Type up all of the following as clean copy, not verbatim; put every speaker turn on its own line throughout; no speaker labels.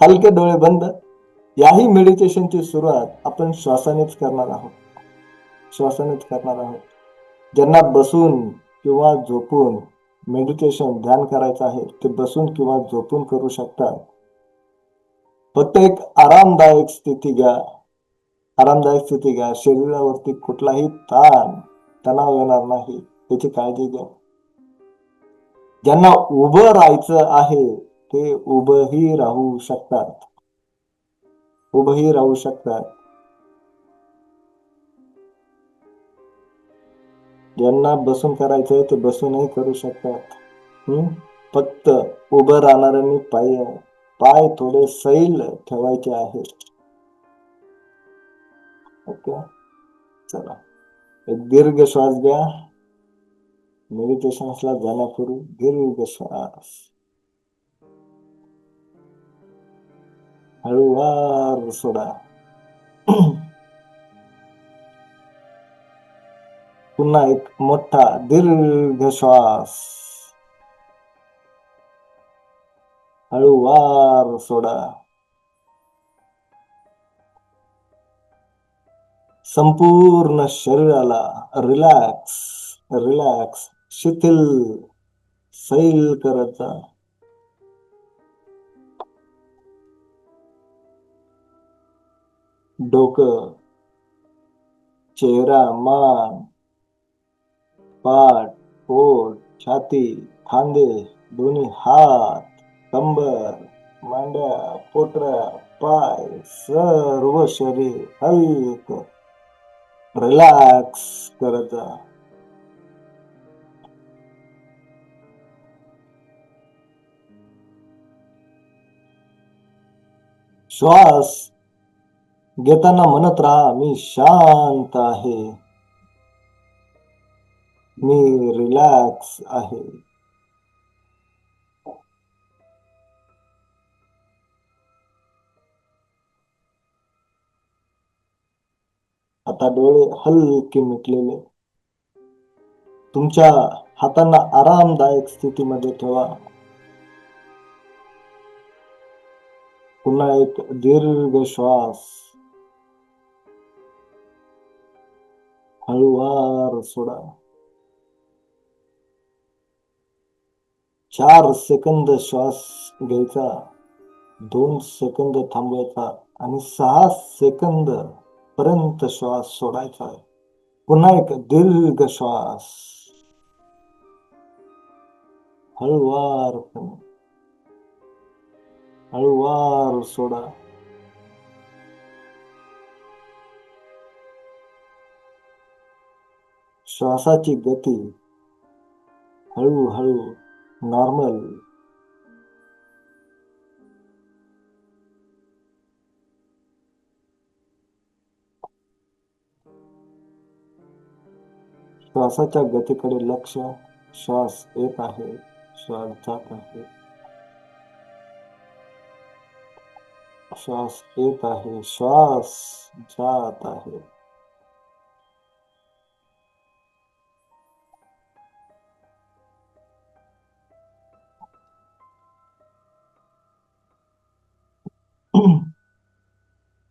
हलके डोळे बंद. याही मेडिटेशनची सुरुवात आपण श्वासानेच करणार आहोत. श्वासानेच करणार आहोत. ज्यांना बसून किंवा झोपून मेडिटेशन ध्यान करायचं आहे ते बसून किंवा झोपून करू शकतात. फक्त एक आरामदायक स्थिती घ्या. आरामदायक स्थिती घ्या. शरीरावरती कुठलाही तणाव येणार नाही याची काळजी घ्या. ज्यांना उभं राहायचं आहे ते उभंही राहू शकतात. उभंही राहू शकतात. ज्यांना बसून करायचंय ते बसूनही करू शकतात. फक्त उभं राहणाऱ्यांनी पाय थोडे सैल ठेवायचे आहेत. ओके, चला एक दीर्घ श्वास घ्या. मेडिटेशनला जाण्यापूर्वी दीर्घ श्वास हळूवार सोडा. पुन्हा एक मोठा दीर्घ श्वास हळूवार सोडा. संपूर्ण शरीराला रिलॅक्स रिलॅक्स शिथिल सैल करत जा. डोकं, चेहरा, मान, पाठ, पोट, छाती, खांदे, दोन्ही हात, कंबर, मांड्या, पोटऱ्या, पाय, सर्व शरीर हलकं रिलॅक्स करत जा. श्वास घेताना म्हणत राहा, मी शांत आहे, मी रिलॅक्स आहे. आता डोळे हलके मिटलेले. तुमच्या हातांना आरामदायक स्थितीमध्ये ठेवा. पुन्हा एक दीर्घ श्वास हळूवार सोडा. 4 सेकंद श्वास घ्यायचा, 2 सेकंद थांबवायचा आणि 6 सेकंद पर्यंत श्वास सोडायचा. पुन्हा एक दीर्घ श्वास हळूवार सोडा. श्वासाची गती हळूहळू नॉर्मल. श्वासाच्या गतीकडे लक्ष. श्वास येत आहे, श्वास जात आहे, श्वास येत आहे, श्वास जात आहे.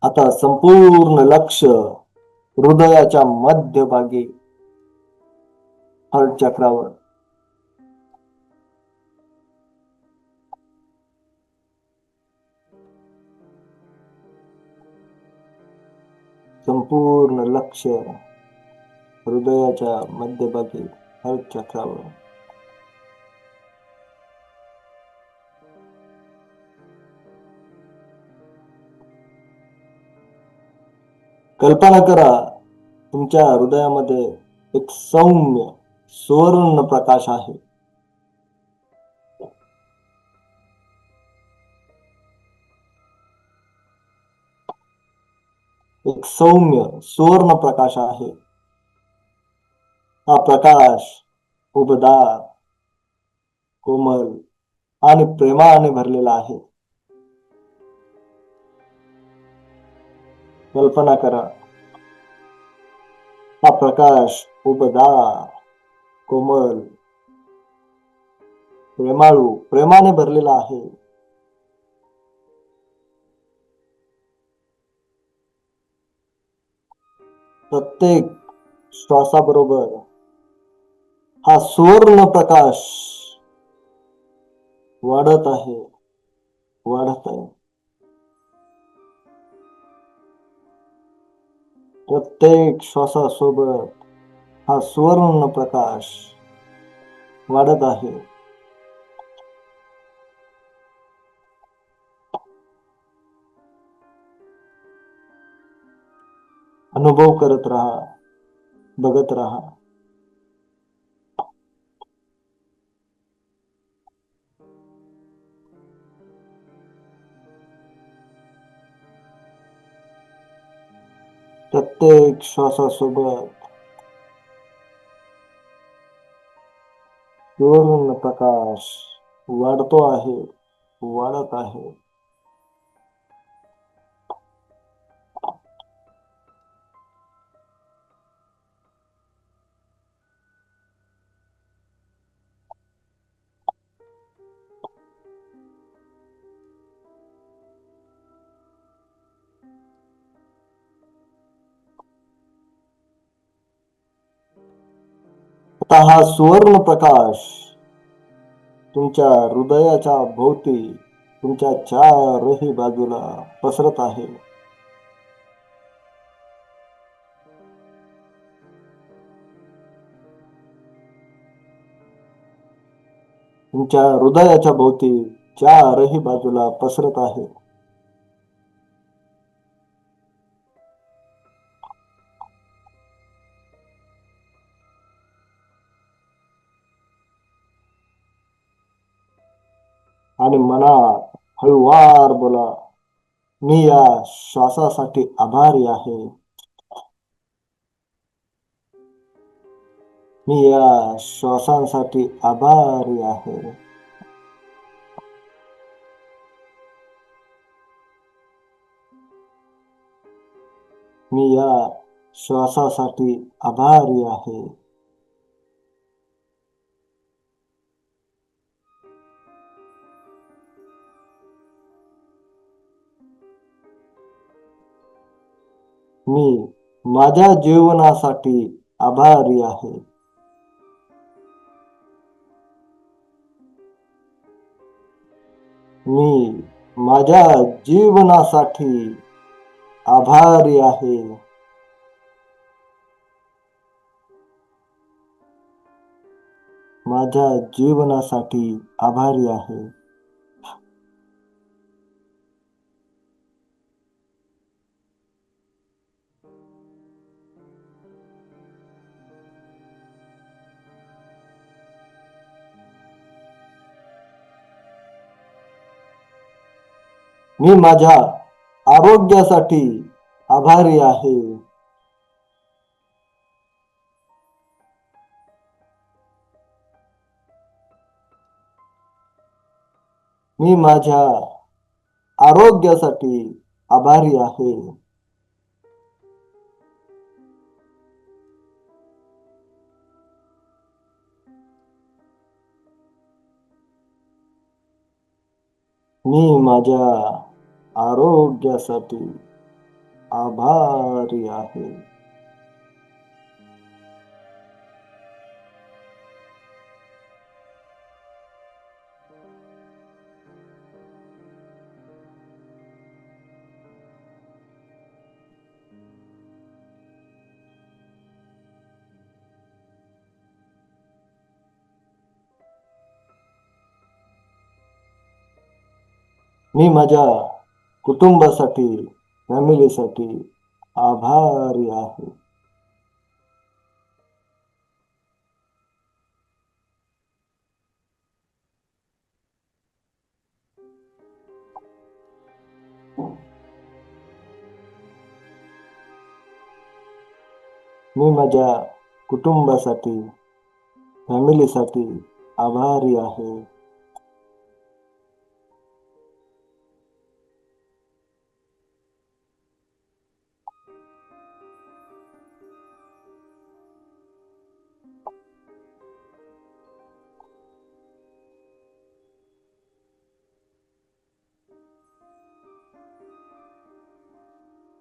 आता संपूर्ण लक्ष हृदयाच्या मध्यभागी हार्ट चक्रावर. संपूर्ण लक्ष हृदयाच्या मध्यभागी हार्ट चक्रावर. कल्पना करा, तुमच्या हृदयामध्ये एक सौम्य सुवर्ण प्रकाश आहे. एक सौम्य सुवर्ण प्रकाश आहे. हा प्रकाश उबदार, कोमल आणि प्रेमाने भरलेला आहे. कल्पना करा, हा प्रकाश उबदार, कोमल, प्रेमाने भरलेला आहे. प्रत्येक श्वासाबरोबर हा सुवर्ण प्रकाश वाढत आहे, वाढत आहे. प्रत्येक श्वासासोबत हा सुवर्ण प्रकाश वाढत आहे. अनुभव करत राहा, बघत राहा. प्रत्येक श्वासासोबत सुवर्ण प्रकाश वाढतो आहे, वाढत आहे. आता हा सुवर्ण प्रकाश तुमच्या हृदयाच्या भोवती, तुमच्या चारही बाजूला पसरत आहे. तुमच्या हृदयाच्या भोवती चारही बाजूला पसरत आहे. आणि मनात हळूवार बोला, मी या श्वासासाठी आभारी आहे. मी या श्वासांसाठी आभारी आहे. मी या श्वासासाठी आभारी आहे. मी माझ्या जीवनासाठी आभारी आहे. मी माझ्या जीवनासाठी आभारी आहे. माझ्या जीवनासाठी आभारी आहे. मी माझ्या आरोग्यासाठी आभारी आहे. मी माझ्या आरोग्यासाठी आभारी आहे. मी माझ्या आरोग्यासाठी आभारी आहे. मी माझ्या कुटुंबासाठी, फॅमिलीसाठी आभारी आहे. मी माझ्या कुटुंबासाठी, फॅमिलीसाठी आभारी आहे.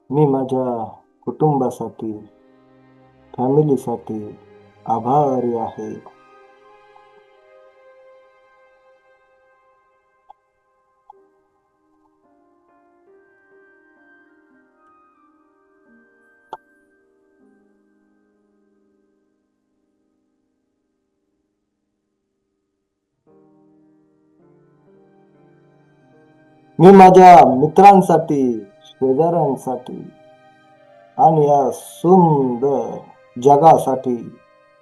मी माझ्या कुटुंबासाठी, फॅमिलीसाठी आभारी आहे. मी माझ्या मित्रांसाठी, शेजाऱ्यांसाठी आणि या सुंदर जगासाठी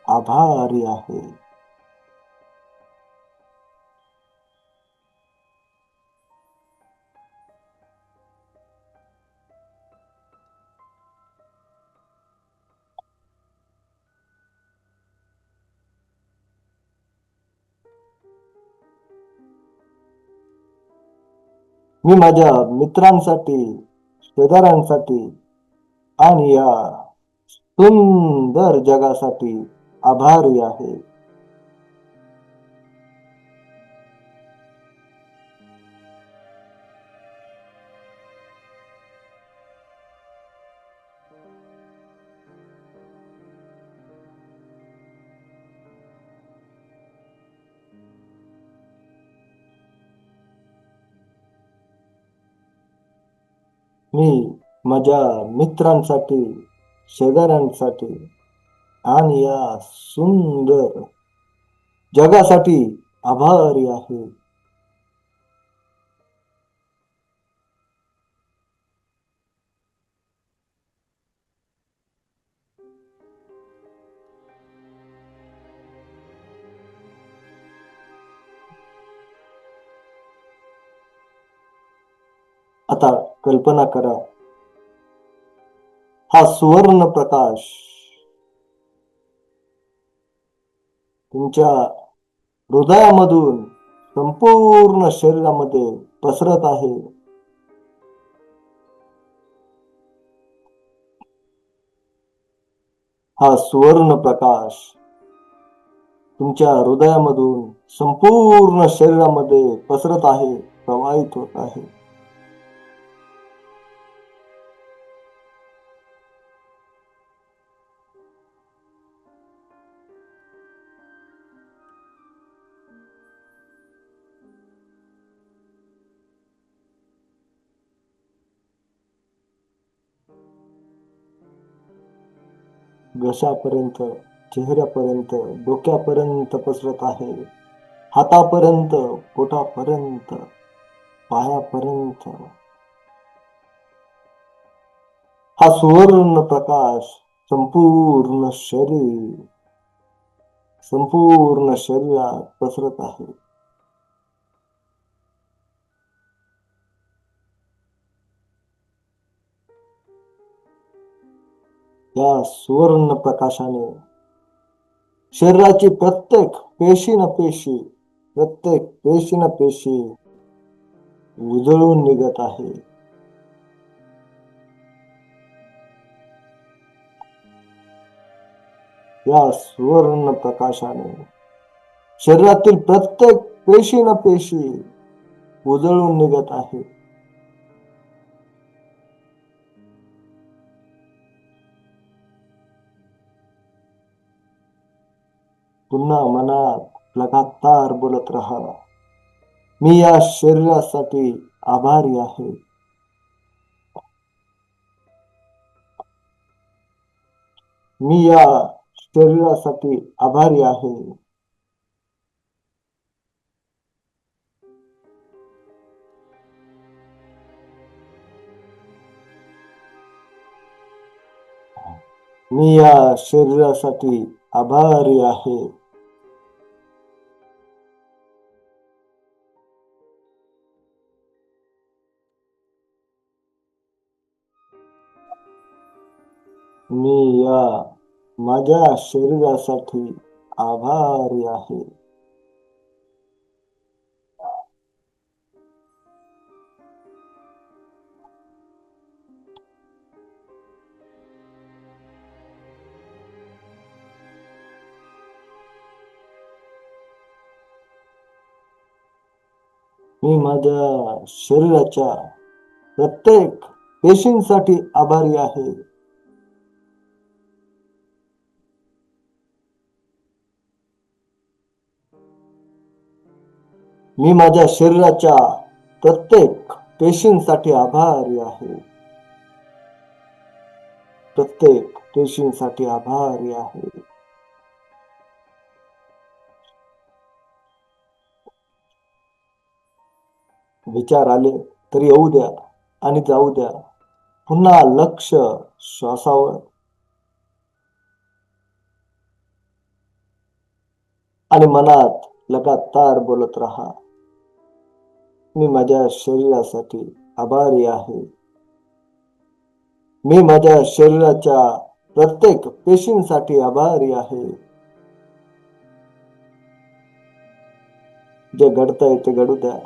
आभारी आहे. मी माझ्या मित्रांसाठी, शेजाऱ्यांसाठी आणि या सुंदर जगासाठी आभारी आहे. मी माझ्या मित्रांसाठी, शेजाऱ्यांसाठी आणि या सुंदर जगासाठी आभारी आहे. आता कल्पना करा, हा सुवर्ण प्रकाश तुमच्या हृदयामधून संपूर्ण शरीरामध्ये पसरत आहे. हा सुवर्ण प्रकाश तुमच्या हृदयामधून संपूर्ण शरीरामध्ये पसरत आहे, प्रवाहित होत आहे. घशापर्यंत, चेहऱ्यापर्यंत, डोक्यापर्यंत पसरत आहे, हातापर्यंत, पोटापर्यंत, पायापर्यंत. हा सुवर्ण प्रकाश संपूर्ण शरीरात पसरत आहे. या सुवर्ण प्रकाशाने शरीराची प्रत्येक पेशी उजळून निघत आहे. या सुवर्ण प्रकाशाने शरीरातील प्रत्येक पेशी उजळून निघत आहे. पुन्हा मनात लगातार बोलत राहा, मी या शरीरासाठी आभारी आहे. मी या शरीरासाठी आभारी आहे. मी या शरीरासाठी आभारी आहे. मी या माझ्या शरीरासाठी आभारी आहे. मी माझ्या शरीराच्या प्रत्येक पेशींसाठी आभारी आहे. मी माझ्या शरीराच्या प्रत्येक पेशींसाठी आभारी आहे. प्रत्येक पेशींसाठी आभारी आहे. विचार आले तरी येऊ द्या आणि जाऊ द्या. पुन्हा लक्ष श्वासावर आणि मनात लगातार बोलत राहा, मी माझ्या शरीरासाठी आभारी आहे. मी माझ्या शरीराच्या प्रत्येक पेशींसाठी आभारी आहे. जे घडतंय ते घडू द्या.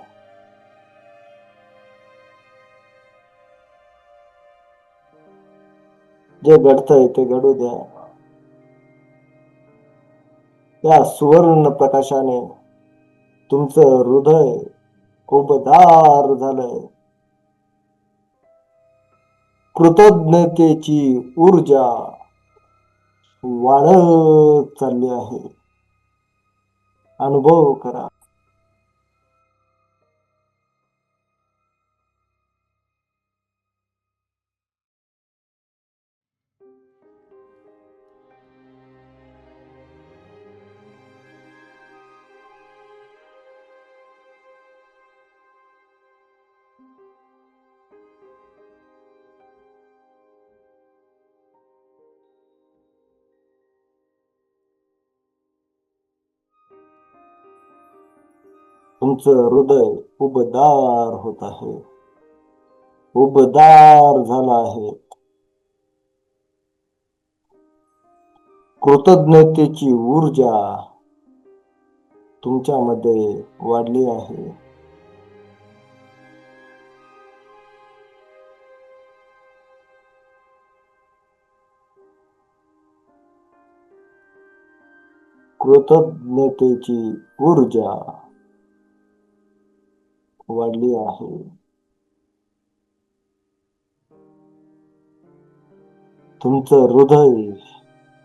जे घडतंय ते घडू द्या. या सुवर्ण प्रकाशाने तुमचं हृदय उबदार झालंय. कृतज्ञतेची ऊर्जा वाढत चालली आहे. अनुभव करा. तुमचं हृदय उबदार होत आहे. उबदार झालं आहे. कृतज्ञतेची ऊर्जा तुमच्यामध्ये वाढली आहे. कृतज्ञतेची ऊर्जा वाढली आहे. तुमचं हृदय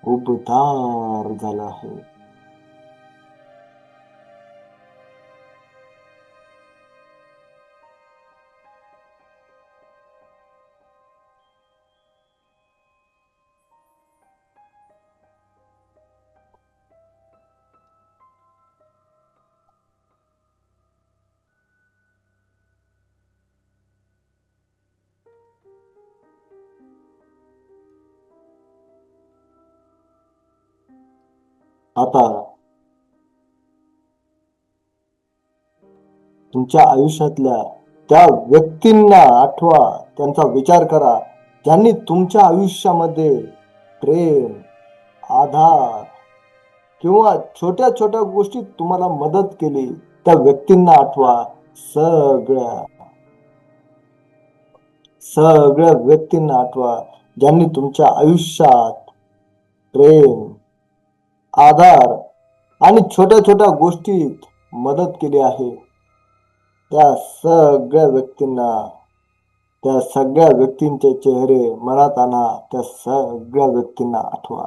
उबदार झालं आहे. आता तुमच्या आयुष्यातल्या त्या व्यक्तींना आठवा, त्यांचा विचार करा, ज्यांनी तुमच्या आयुष्यामध्ये प्रेम, आधार किंवा छोट्या छोट्या गोष्टीत तुम्हाला मदत केली. त्या व्यक्तींना आठवा. सगळ्या सगळ्या व्यक्तींना आठवा, ज्यांनी तुमच्या आयुष्यात प्रेम, आधार आणि छोट्या छोट्या गोष्टीत मदत केली आहे. त्या सगळ्या व्यक्तींना, त्या सगळ्या व्यक्तींचे चेहरे मनात आणा. त्या सगळ्या व्यक्तींना आठवा.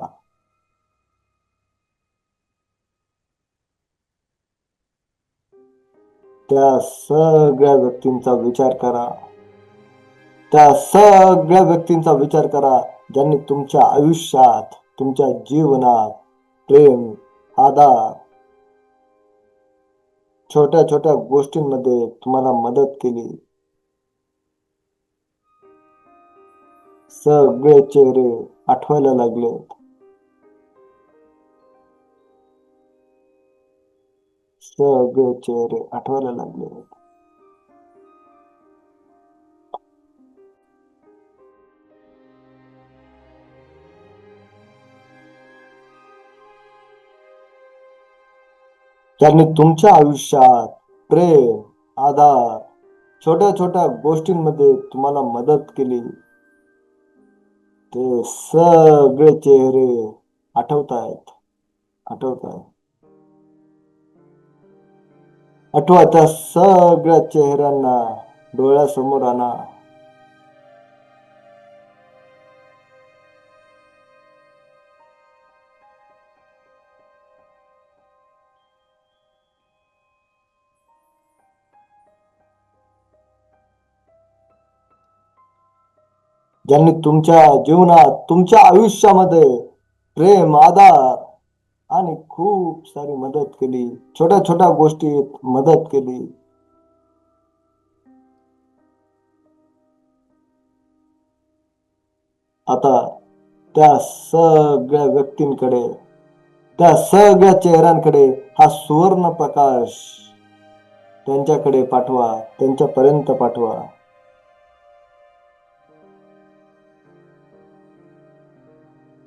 त्या सगळ्या व्यक्तींचा विचार करा. त्या सगळ्या व्यक्तींचा विचार करा, ज्यांनी तुमच्या आयुष्यात, तुमच्या जीवनात प्रेम, आधार, छोट्या छोट्या गोष्टींमध्ये तुम्हाला मदत केली. सगळे चेहरे आठवायला लागले. सगळे चेहरे आठवायला लागले. त्यांनी तुमच्या आयुष्यात प्रेम, आधार, छोट्या छोट्या गोष्टींमध्ये तुम्हाला मदत केली. ते सगळे चेहरे आठवतायत. आठवतायत. आठवा. त्या सगळ्या चेहऱ्यांना डोळ्यासमोर आणा. ज्यांनी तुमच्या जीवनात, तुमच्या आयुष्यामध्ये प्रेम, आधार आणि खूप सारी मदत केली, छोट्या छोट्या गोष्टीत मदत केली. आता त्या सगळ्या व्यक्तींकडे, त्या सगळ्या चेहऱ्यांकडे हा सुवर्ण प्रकाश त्यांच्याकडे पाठवा, त्यांच्यापर्यंत पाठवा.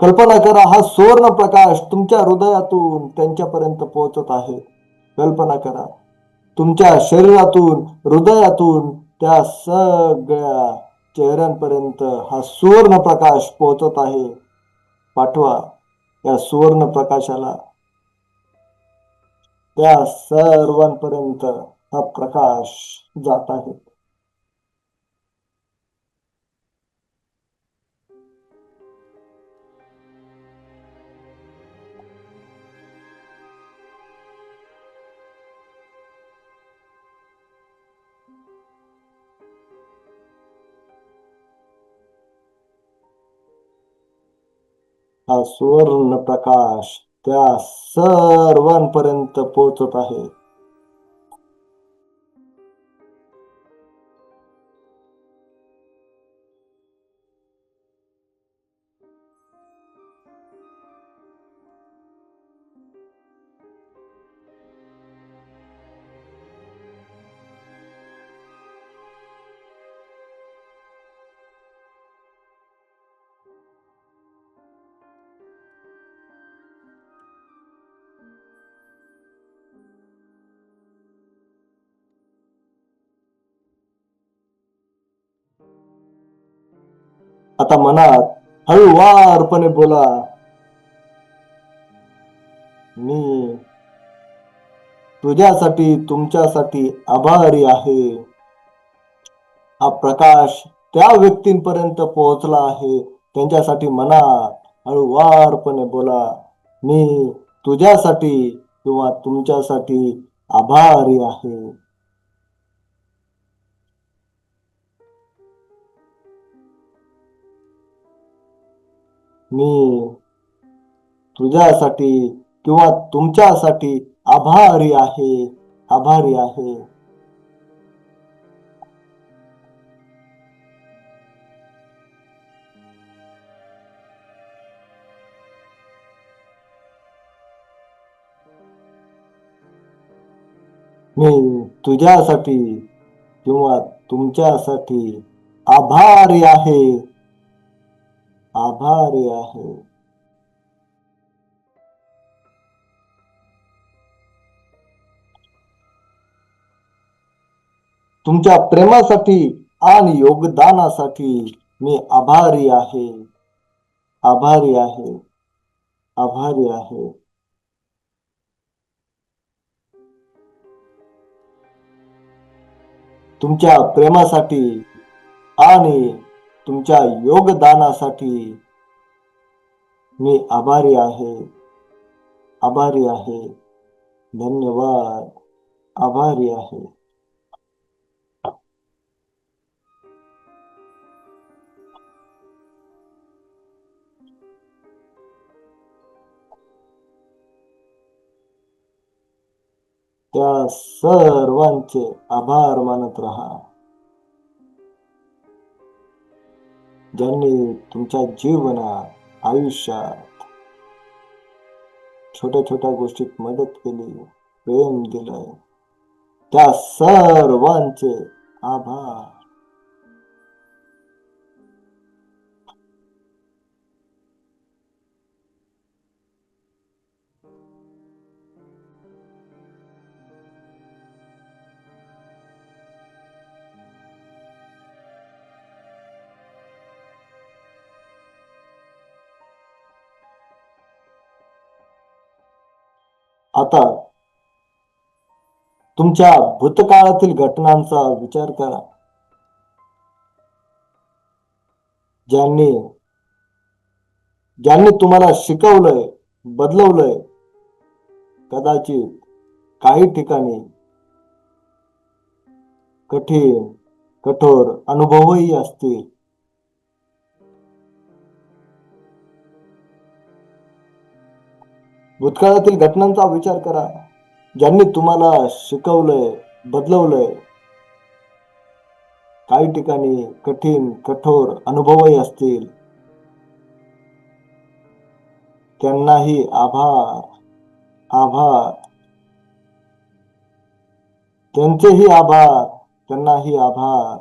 कल्पना करा, हा सुवर्ण प्रकाश तुमच्या हृदयातून त्यांच्यापर्यंत पोहोचत आहे. कल्पना करा, तुमच्या शरीरातून, हृदयातून त्या सगळ्या चेहऱ्यांपर्यंत हा सुवर्ण प्रकाश पोहोचत आहे. पाठवा या सुवर्ण प्रकाशाला. त्या सर्वांपर्यंत हा प्रकाश जात आहे. हा सुवर्ण प्रकाश त्या सर्वांपर्यंत पोहोचत आहे. आता मनात हळूवारपणे बोला, मी तुझ्यासाठी, तुमच्यासाठी आभारी आहे. हा प्रकाश त्या व्यक्तींपर्यंत पोहोचला आहे. त्यांच्यासाठी मनात हळूवारपणे बोला, मी तुझ्यासाठी किंवा तुमच्यासाठी आभारी आहे. मी तुझ्यासाठी किंवा तुमच्यासाठी आभारी आहे, आभारी आहे. मी तुझ्यासाठी किंवा तुमच्यासाठी आभारी आहे, आभारी आहे. तुमच्या प्रेमासाठी आणि योगदानासाठी मी आभारी आहे, आभारी आहे, आभारी आहे. तुमच्या प्रेमासाठी आणि तुमच्या योगदानासाठी मी आभारी आहे, आभारी आहे. धन्यवाद. आभारी आहे. त्या सर्वांचे आभार मानत राहा, ज्यांनी तुमच्या जीवनात, आयुष्यात छोट्या छोट्या गोष्टीत मदत केली, प्रेम दिलंय. त्या सर्वांचे आभार. आता तुमच्या भूतकाळातील घटनांचा विचार करा, ज्यांनी ज्यांनी तुम्हाला शिकवलंय, बदलवलंय. कदाचित काही ठिकाणी कठीण, कठोर अनुभवही असतील. भूतकाळातील घटनांचा विचार करा, ज्यांनी तुम्हाला शिकवलंय, बदलवलंय. काही ठिकाणी कठीण कठोर अनुभवही असतील. त्यांनाही आभार. आभार. त्यांचेही आभार. त्यांनाही आभार.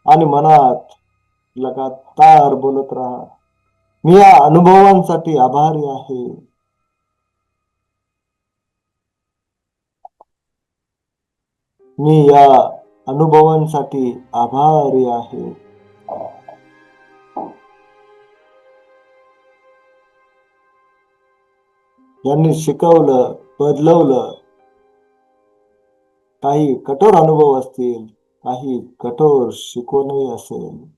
आणि मनात लगातार बोलत राहा, मी या अनुभवांसाठी आभारी आहे. मी या अनुभवांसाठी आभारी आहे. यांनी शिकवलं, बदलवलं. काही कठोर अनुभव असतील, काही कठोर शिकवणही असेल.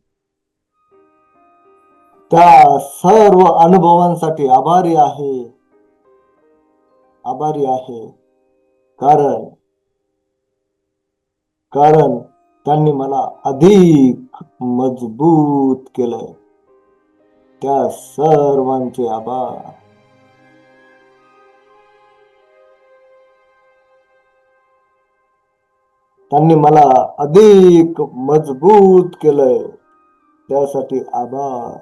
त्या सर्व अनुभवांसाठी आभारी आहे. आभारी आहे. कारण त्यांनी मला अधिक मजबूत केलंय. त्या सर्वांचे आभार. त्यांनी मला अधिक मजबूत केलंय, त्यासाठी आभार.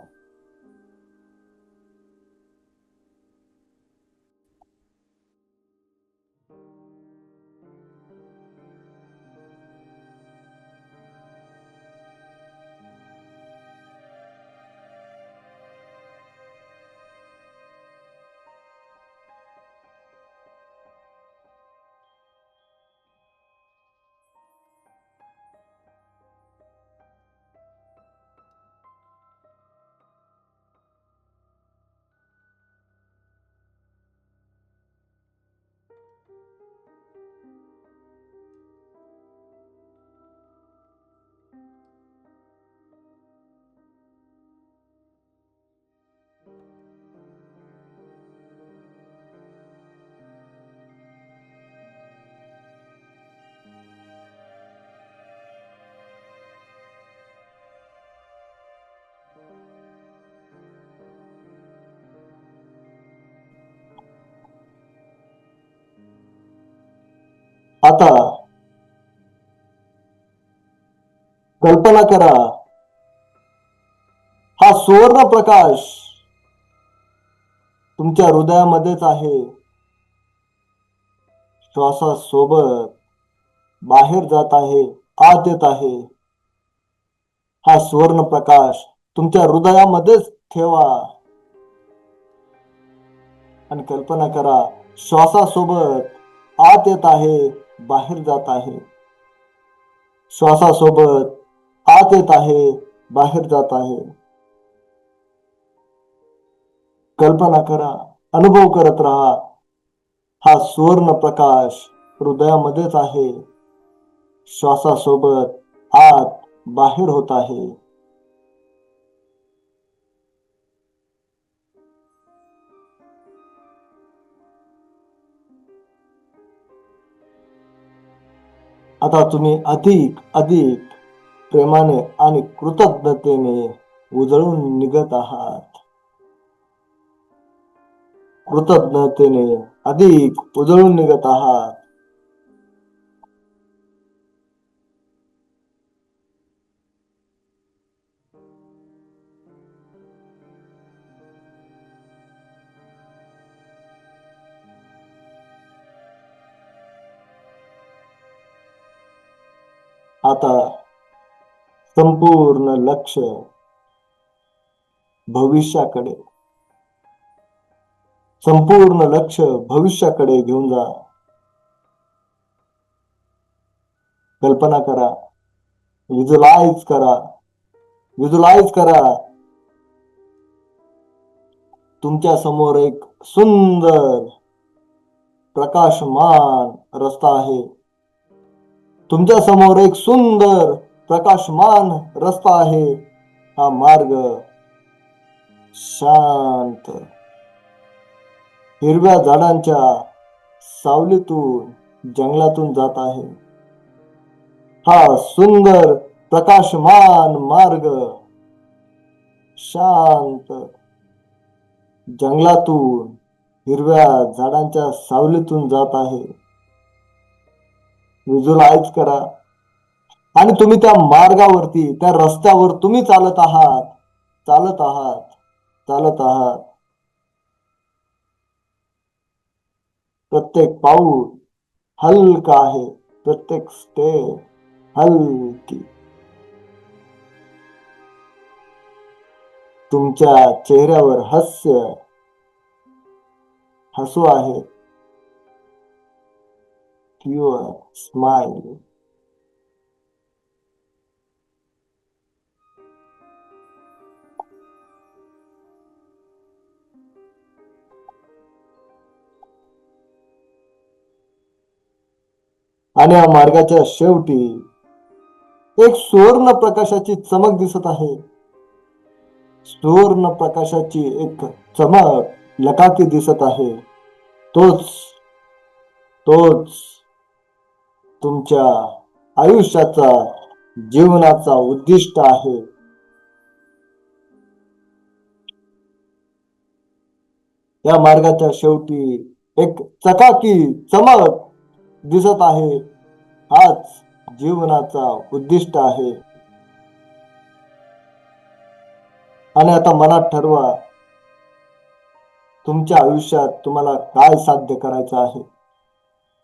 आता कल्पना करा, हा सुवर्ण प्रकाश तुमच्या हृदयामध्येच आहे. श्वासासोबत बाहेर जात आहे, आत येत आहे. हा सुवर्ण प्रकाश तुमच्या हृदयामध्येच ठेवा आणि कल्पना करा, श्वासासोबत आत येत आहे, बाहेर जात आहे. श्वासासोबत आत येत आहे, बाहेर जात आहे. कल्पना करा, अनुभव करत राहा. हा सुवर्ण प्रकाश हृदयामध्येच आहे. श्वासासोबत आत बाहेर होत आहे. आता तुम्ही अधिक अधिक प्रेमाने आणि कृतज्ञतेने उजळून निघत आहात. कृतज्ञतेने अधिक उजळून निघत आहात. आता संपूर्ण लक्ष भविष्याकडे, संपूर्ण लक्ष भविष्याकडे घेऊन जा. कल्पना करा, व्हिज्युअलाइज करा, व्हिज्युअलाइज करा. तुमच्या समोर एक सुंदर प्रकाशमान रस्ता आहे. तुमच्या समोर एक सुंदर प्रकाशमान रस्ता आहे. हा मार्ग शांत हिरव्या झाडांच्या सावलीतून जंगलातून जात आहे. हा सुंदर प्रकाशमान मार्ग शांत जंगलातून, हिरव्या झाडांच्या सावलीतून जात आहे. व्हिज्युअलाइज करा. आणि तुम्ही त्या मार्गावरती, त्या रस्त्यावर तुम्ही चालत आहात, चालत आहात, चालत आहात. प्रत्येक पाऊल हलका आहे, प्रत्येक स्टेप हलकी. तुमच्या चेहऱ्यावर हसू आहे. Pure smile. आणि या मार्गाच्या शेवटी एक सुवर्ण प्रकाशाची चमक दिसत आहे. सुवर्ण प्रकाशाची एक चमक लकाकी दिसत आहे. तोच तोच तुमच्या आयुष्याचा, जीवनाचा उद्दिष्ट आहे. या मार्गाच्या शेवटी एक चकाकी चमक दिसत आहे. हाच जीवनाचा उद्दिष्ट आहे. आणि आता मनात ठरवा, तुमच्या आयुष्यात तुम्हाला काय साध्य करायचं आहे.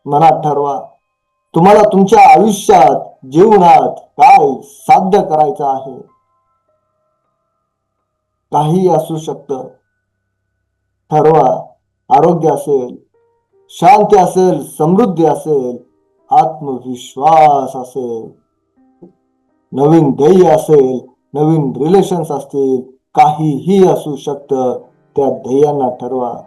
मनात ठरवा, तुम्हाला तुमच्या आयुष्यात, जीवनात काय साध्य करायचं आहे. काही असू शकतं. ठरवा. आरोग्य असेल, शांती असेल, समृद्धी असेल, आत्मविश्वास असेल, नवीन ध्येय असेल, नवीन रिलेशन्स असतील, काहीही असू शकतं. त्या ध्येयांना ठरवा.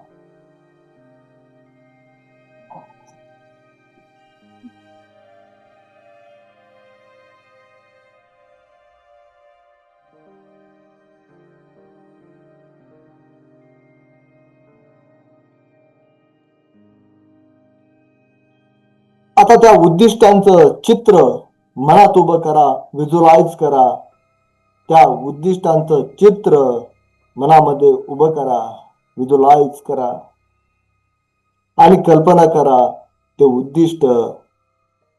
आता त्या उद्दिष्टांचं चित्र मनात उभं करा, व्हिज्युअलाइज करा. त्या उद्दिष्टांचं चित्र मनामध्ये उभं करा, व्हिज्युअलाइज करा. आणि कल्पना करा, ते उद्दिष्ट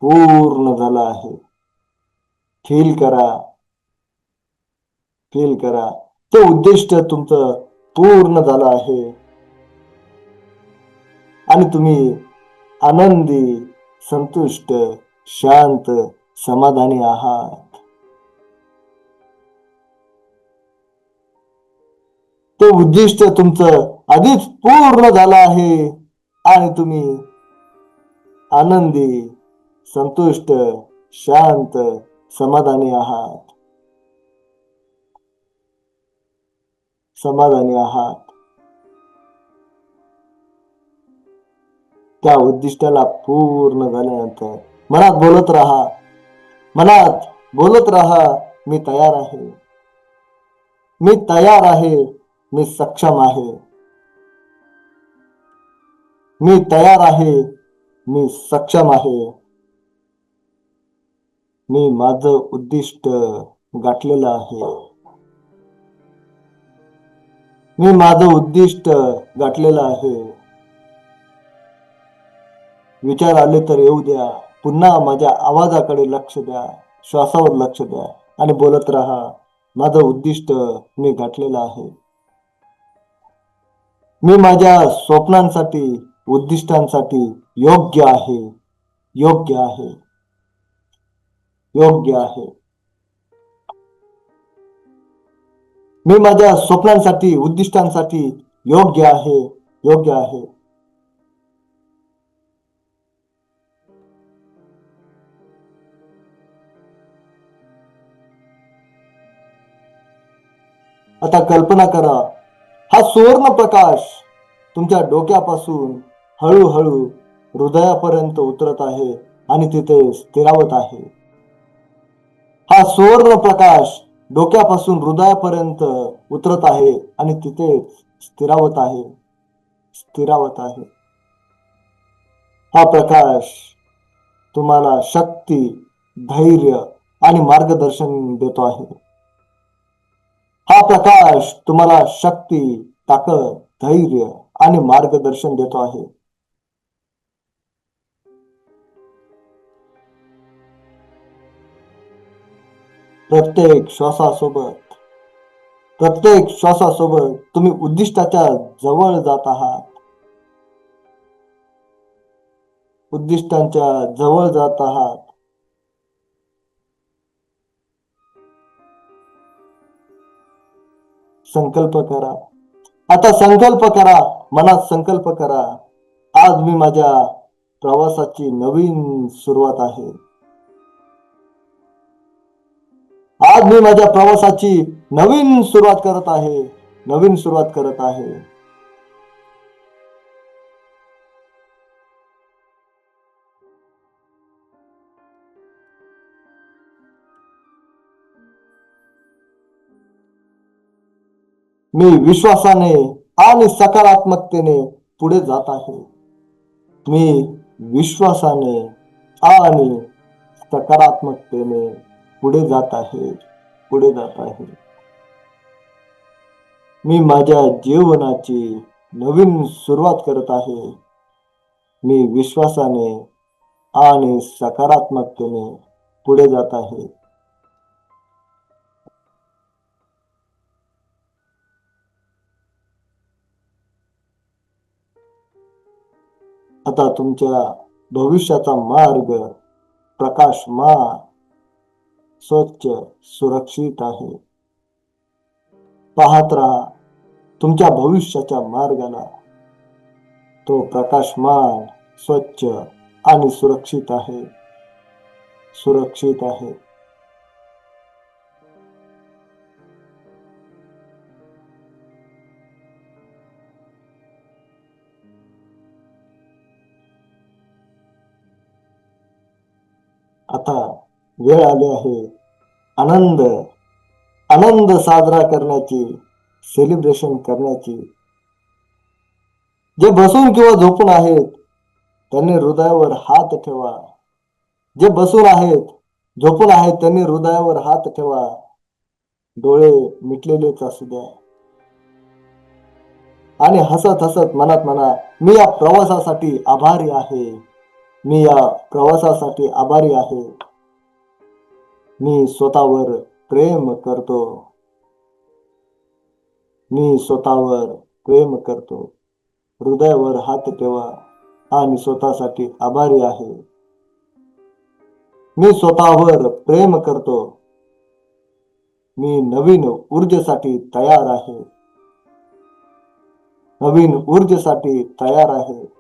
पूर्ण झालं आहे. फील करा, फील करा. ते उद्दिष्ट तुमचं पूर्ण झालं आहे. आणि तुम्ही आनंदी, संतुष्ट, शांत, समाधानी आहात. ते उद्दिष्ट तुमचं आधीच पूर्ण झालं आहे. आणि तुम्ही आनंदी, संतुष्ट, शांत, समाधानी आहात. समाधानी आहात. त्या उद्दिष्टाला पूर्ण झाल्यानंतर मनात बोलत राहा, मनात बोलत राहा, मी तयार आहे, मी तयार आहे, मी सक्षम आहे, मी तयार आहे, मी सक्षम आहे. मी माझं उद्दिष्ट गाठलेलं आहे. मी माझं उद्दिष्ट गाठलेलं आहे. विचार आले तर येऊ द्या. पुन्हा माझ्या आवाजाकडे लक्ष द्या, श्वासावर लक्ष द्या आणि बोलत राहा, माझं उद्दिष्ट मी गाठलेलं आहे. मी माझ्या स्वप्नांसाठी, उद्दिष्टांसाठी योग्य आहे, योग्य आहे, योग्य आहे. मी माझ्या स्वप्नांसाठी, उद्दिष्टांसाठी योग्य आहे, योग्य आहे. आता कल्पना करा, हा सुवर्ण प्रकाश तुमच्या डोक्यापासून हळूहळू हृदयापर्यंत उतरत आहे आणि तिथे स्थिरावत आहे. हा सुवर्ण प्रकाश डोक्यापासून हृदयापर्यंत उतरत आहे आणि तिथे स्थिरावत आहे, स्थिरावत आहे. हा प्रकाश तुम्हाला शक्ती, धैर्य आणि मार्गदर्शन देतो आहे. हा प्रकाश तुम्हाला शक्ती, ताकद, धैर्य आणि मार्गदर्शन देतो आहे. प्रत्येक श्वासासोबत प्रत्येक श्वासासोबत तुम्ही उद्दिष्टाच्या जवळ जात आहात. उद्दिष्टांच्या जवळ जात आहात. संकल्प करा. आता संकल्प करा. मनात संकल्प करा. आज मी माझ्या प्रवासाची नवीन सुरुवात आहे. आज मी माझ्या प्रवासाची नवीन सुरुवात करत आहे. नवीन सुरुवात करत आहे. मी विश्वासाने आणि सकारात्मकतेने पुढे जात आहे. मी विश्वासाने आणि सकारात्मकतेने पुढे जात आहे. पुढे जात आहे. मी माझ्या जीवनाची नवीन सुरुवात करत आहे. मी विश्वासाने आणि सकारात्मकतेने पुढे जात आहे. आता तुमच्या भविष्याचा मार्ग प्रकाशमान, स्वच्छ, सुरक्षित आहे. पाहत राहा तुमच्या भविष्याच्या मार्गाला. तो प्रकाशमान, स्वच्छ आणि सुरक्षित आहे. सुरक्षित आहे. आता वेळ आली आहे आनंद आनंद साजरा करण्याची, सेलिब्रेशन करण्याची. जे बसून किंवा झोपून आहेत त्यांनी हृदयावर हात ठेवा. जे बसून आहेत, झोपून आहेत त्यांनी हृदयावर हात ठेवा. डोळे मिटलेलेच असू द्या आणि हसत हसत मनात म्हणा, मी या प्रवासासाठी आभारी आहे. मी या प्रवासासाठी आभारी आहे. मी स्वतःवर प्रेम करतो. मी स्वतःवर प्रेम करतो. हृदयावर हात ठेवा आणि स्वतःसाठी आभारी आहे. मी स्वतःवर प्रेम करतो. मी नवीन ऊर्जेसाठी तयार आहे. नवीन ऊर्जेसाठी तयार आहे.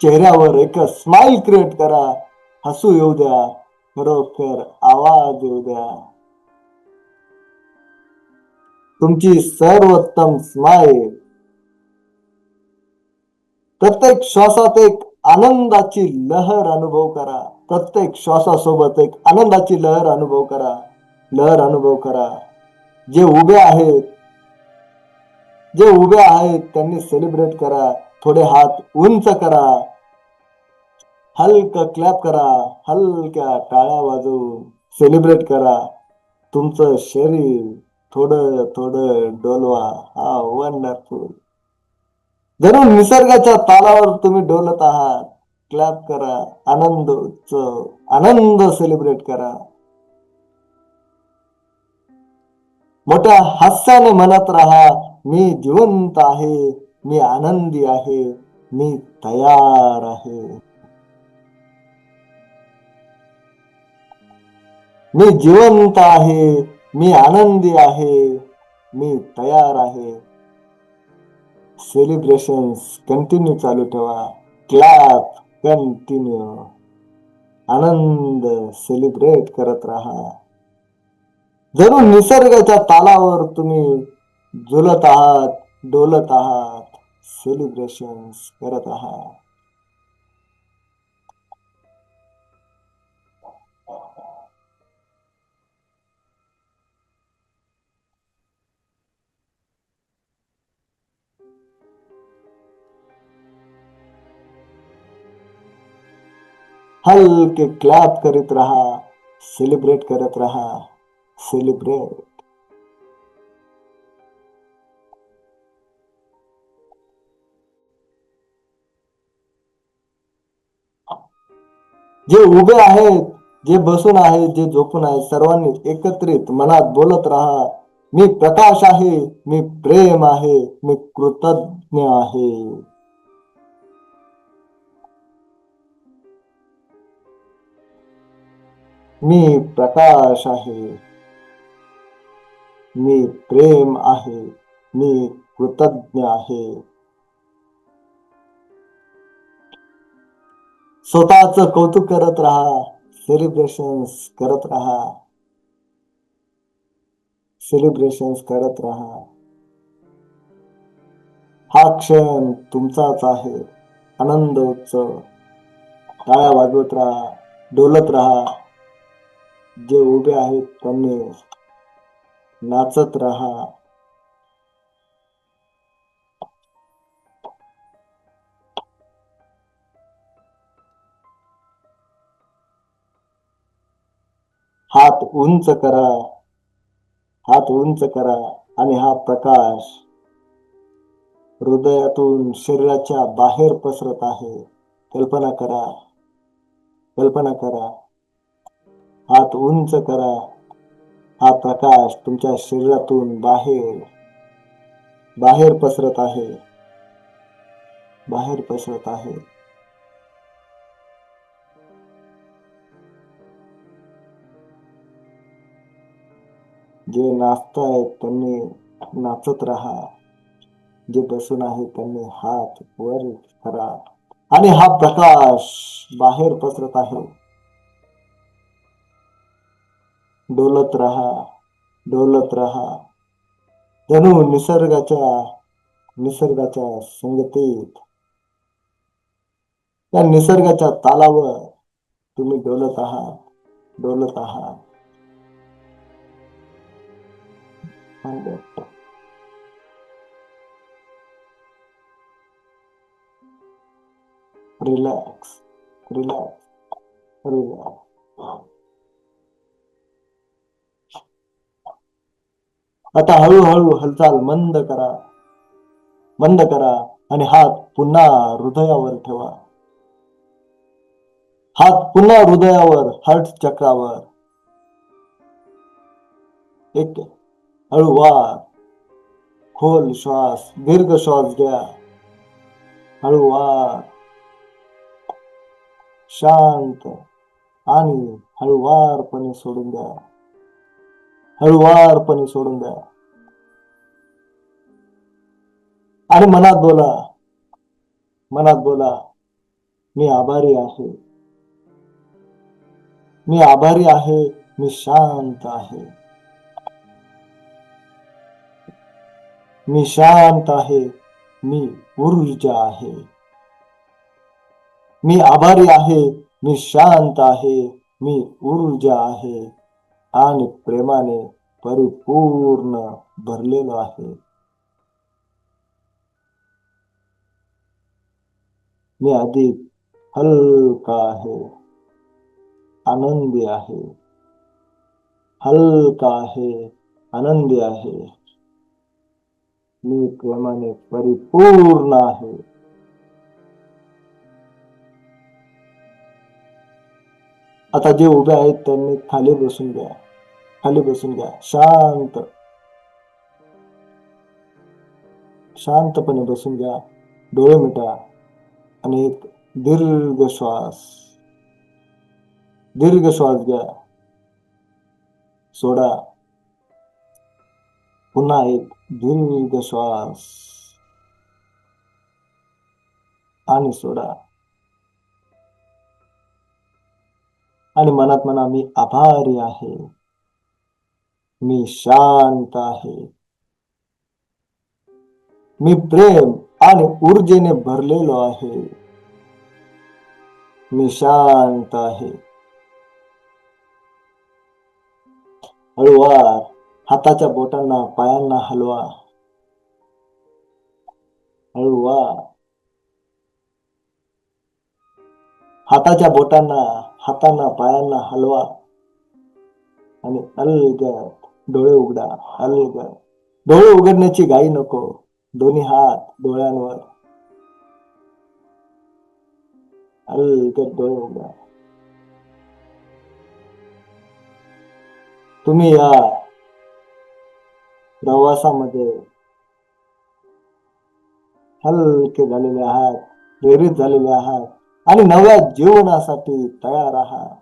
चेहऱ्यावर एक स्माइल क्रिएट करा. हसू येऊ द्या. खरोखर आवाज येऊ द्या. तुमची सर्वोत्तम स्माइल. प्रत्येक श्वासात एक आनंदाची लहर अनुभव करा. प्रत्येक श्वासासोबत एक आनंदाची लहर अनुभव करा. लहर अनुभव करा. जे उभे आहेत त्यांनी सेलिब्रेट करा. थोडे हात उंच करा. हलक क्लॅप करा. हलक्या टाळ्या वाजवून सेलिब्रेट करा. तुमचं शरीर थोडं थोडं डोलवा. हा वंडरफुल. जणू निसर्गाच्या तालावर तुम्ही डोलत आहात. क्लॅप करा. आनंद उत्सव, आनंद सेलिब्रेट करा. मोठ्या हास्याने म्हणत राहा, मी जिवंत आहे. मी आनंदी आहे. मी तयार आहे. मी जिवंत आहे. मी आनंदी आहे. मी तयार आहे. सेलिब्रेशन्स कंटिन्यू चालू ठेवा. Clap continue. आनंद सेलिब्रेट करत राहा. जणू निसर्गाच्या तालावर तुम्ही झुलत आहात, डोलत आहात, सेलिब्रेशन्स करत आहात. हलके क्लॅप करीत राहा. सेलिब्रेट करत राहा. सेलिब्रेट. जे उभे आहेत, जे बसून आहेत, जे झोपून आहेत, सर्वांनी एकत्रित मनात बोलत राहा, मी प्रकाश आहे, मी प्रेम आहे, मी कृतज्ञ आहे. मी प्रकाश आहे, मी प्रेम आहे, मी कृतज्ञ आहे. स्वतःच कौतुक करत राहा. सेलिब्रेशन्स करत राहा. सेलिब्रेशन्स करत राहा. हा क्षण तुमचाच आहे. आनंद उत्सव. टाळ्या वाजवत राहा, डोलत राहा. जे उभे आहेत त्यांनी नाचत राहा. हात उंच करा, हात उंच करा आणि हा प्रकाश हृदयातून शरीराच्या बाहेर पसरत आहे. कल्पना करा, कल्पना करा. हात उंच करा. हा प्रकाश तुमच्या शरीरातून बाहेर बाहेर पसरत आहे. बाहेर पसरत आहे. जे नाचतायत त्यांनी नाचत राहा. जे बसून आहे त्यांनी हात वर करा आणि हा प्रकाश बाहेर पसरत आहे. डोलत राहा, डोलत राहा. जणू निसर्गाच्या संगतीत, त्या निसर्गाच्या तालावर तुम्ही डोलत आहात, डोलत आहात. Relax, relax, relax. आता हळूहळू हालचाल मंद करा, मंद करा आणि हात पुन्हा हृदयावर ठेवा. हात पुन्हा हृदयावर, हार्ट चक्रावर. एक हळूवार खोल श्वास, दीर्घ श्वास घ्या. हळूवार, शांत आणि हळूवारपणे सोडून द्या. हळूवारपणे सोडून द्या. आणि मनात बोला, मनात बोला, मी आभारी आहे, मी आभारी आहे, मी शांत आहे, मी शांत आहे, मी ऊर्जा आहे. मी आभारी आहे, मी शांत आहे, मी ऊर्जा आहे आणि प्रेमाने परिपूर्ण भरलेलो आहे. मी अधिक हलका आहे, आनंदी आहे, हलका आहे, आनंदी आहे. मी प्रेमाने परिपूर्ण आहे. आता जे उभे आहेत त्यांनी खाली बसून घ्या, खाली बसून घ्या. शांतपणे बसून घ्या. डोळे मिटा आणि एक दीर्घ श्वास, दीर्घ श्वास घ्या. सोडा. पुन्हा एक दीर्घ श्वास आणि सोडा. आणि मनात म्हणा, मी आभारी आहे, मी शांत आहे, मी प्रेम आणि ऊर्जेने भरलेलो आहे, मी शांत आहे. हळूवार हाताच्या बोटांना पायांना हलवा. हळूवार हाताच्या बोटांना हातांना पायांना हलवा. आणि अलगद डोळे उघडा. अलगद डोळे उघडण्याची घाई नको. दोन्ही हात डोळ्यांवर. अलगद डोळे उघडा. तुम्ही या प्रवासामध्ये हलके झालेले आहात, प्रेरित झालेले आहात आणि नव्या जीवनासाठी तयार आहात.